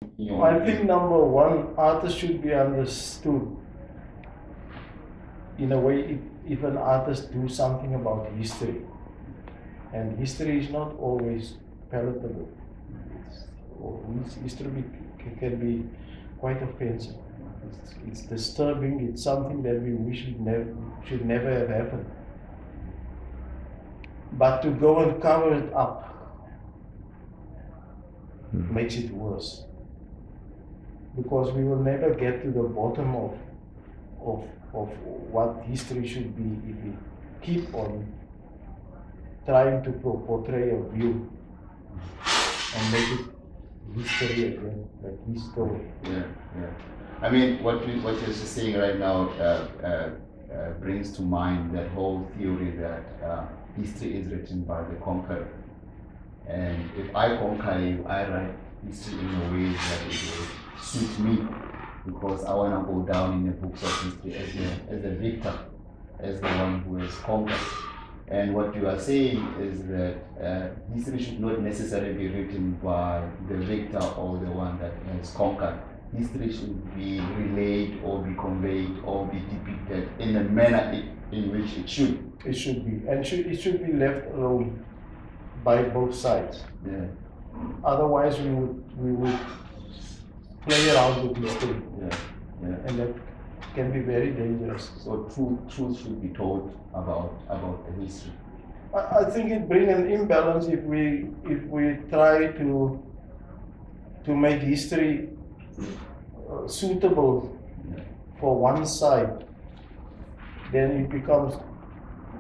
I think number one, artists should be understood. In a way, if an artist do something about history, and history is not always palatable. History can be quite offensive. It's disturbing. It's something that we wish should never have happened. But to go and cover it up makes it worse. Because we will never get to the bottom of what history should be if we keep on trying to portray a view and make it history again, like history. Yeah. I mean, what you're just saying right now brings to mind that whole theory that history is written by the conqueror. And if I conquer you, I write history in a way that it will suit me, because I want to go down in the books of history as the victor, as the one who has conquered. And what you are saying is that history should not necessarily be written by the victor or the one that has conquered. History should be relayed or be conveyed or be depicted in the manner in which it should. It should be, and it should be left alone by both sides. Yeah. Otherwise, we would play around with history, and that can be very dangerous. So truth should be told about the history. I think it brings an imbalance if we try to make history suitable for one side, then it becomes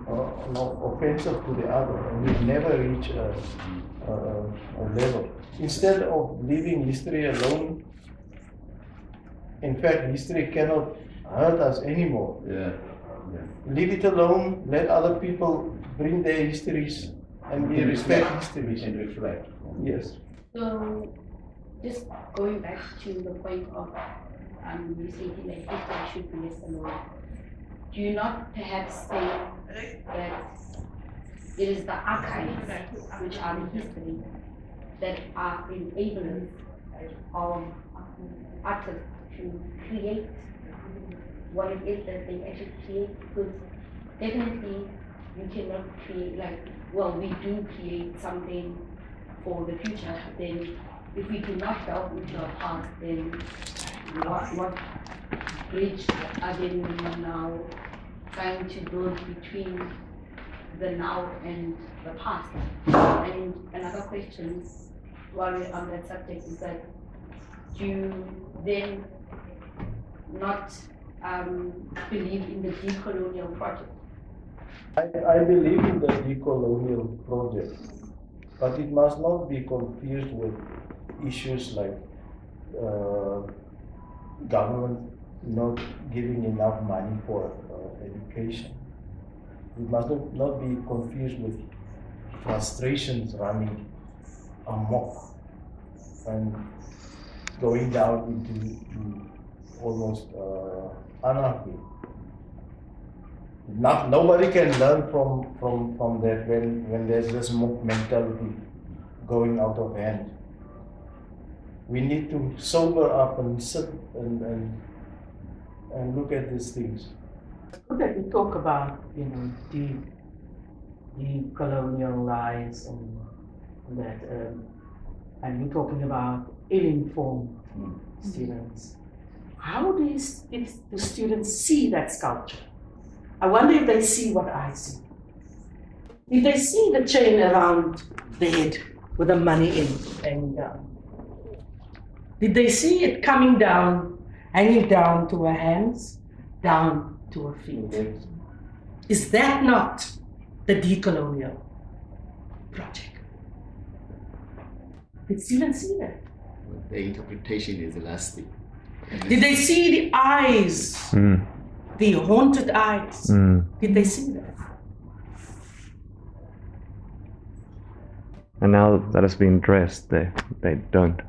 offensive to the other, and we never reach a level. Instead of leaving history alone, in fact, history cannot hurt us anymore. Leave it alone, let other people bring their histories, and we respect histories and reflect. Yes. So, just going back to the point of you stating that history should be left alone, do you not perhaps say that it is the archives, which are the history, that are enablers of artists to create what it is that they actually create? Because definitely you cannot create we do create something for the future, then if we do not delve into our past, then what bridge are they now trying to build between the now and the past? And another question while we're on that subject is that, do you then not believe in the decolonial project? I believe in the decolonial project, but it must not be confused with issues like government not giving enough money for education. It must not be confused with frustrations running amok and going down into almost anarchy. Nobody can learn from that when there's this mob mentality going out of hand. We need to sober up and sit and look at these things. It's good that we talk about, the colonial lies and that, and we're talking about ill-informed students. How do the students see that sculpture? I wonder if they see what I see. If they see the chain around the head with the money in hanging down, did they see it coming down, hanging down to her hands, down to her feet? Is that not the decolonial project? Did students see that? The interpretation is elastic. Did they see the eyes, the haunted eyes? Did they see that? And now that it's been addressed, they don't.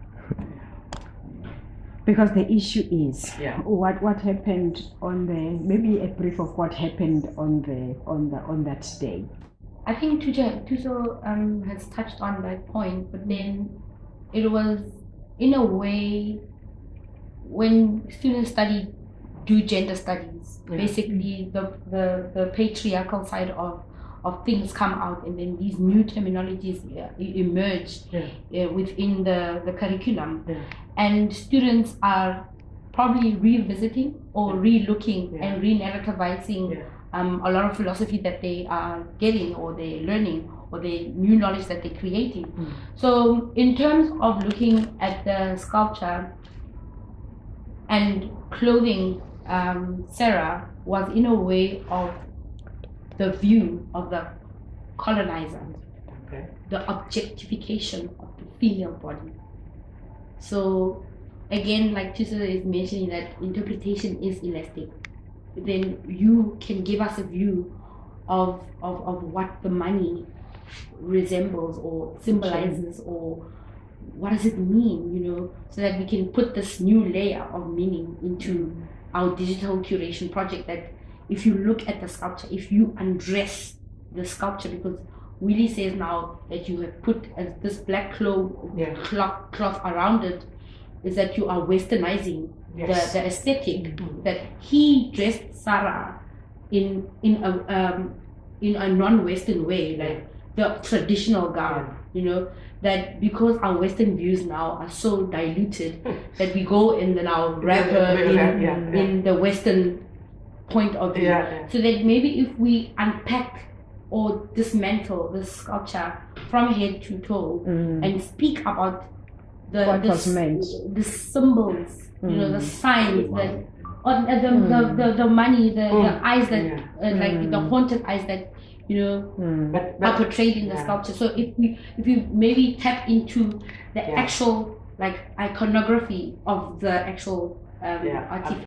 Because the issue is what happened on maybe a brief of what happened on that day. I think Tuso has touched on that point, but then it was in a way, when students do gender studies, basically the patriarchal side of things come out, and then these new terminologies emerge within the curriculum, and students are probably revisiting or re-looking and re-narrativizing a lot of philosophy that they are getting or they're learning or the new knowledge that they're creating. So in terms of looking at the sculpture and clothing, Sara was in a way of the view of the colonizer, the objectification of the female body. So again, like Tusa is mentioning, that interpretation is elastic. Then you can give us a view of what the money resembles or symbolizes, or what does it mean, you know, so that we can put this new layer of meaning into our digital curation project. That if you look at the sculpture, if you undress the sculpture, because Willie says now that you have put this black cloth around it, is that you are westernizing the aesthetic. That he dressed Sara in a non-Western way, like the traditional garb, you know, that because our Western views now are so diluted that we go in the now wrapper in the Western point of view. So that maybe if we unpack or dismantle the sculpture from head to toe and speak about the symbols, you know, the signs, that the money, the eyes that like the haunted eyes that, you know, are portrayed in the sculpture. So if you maybe tap into the actual like iconography of the actual artifact.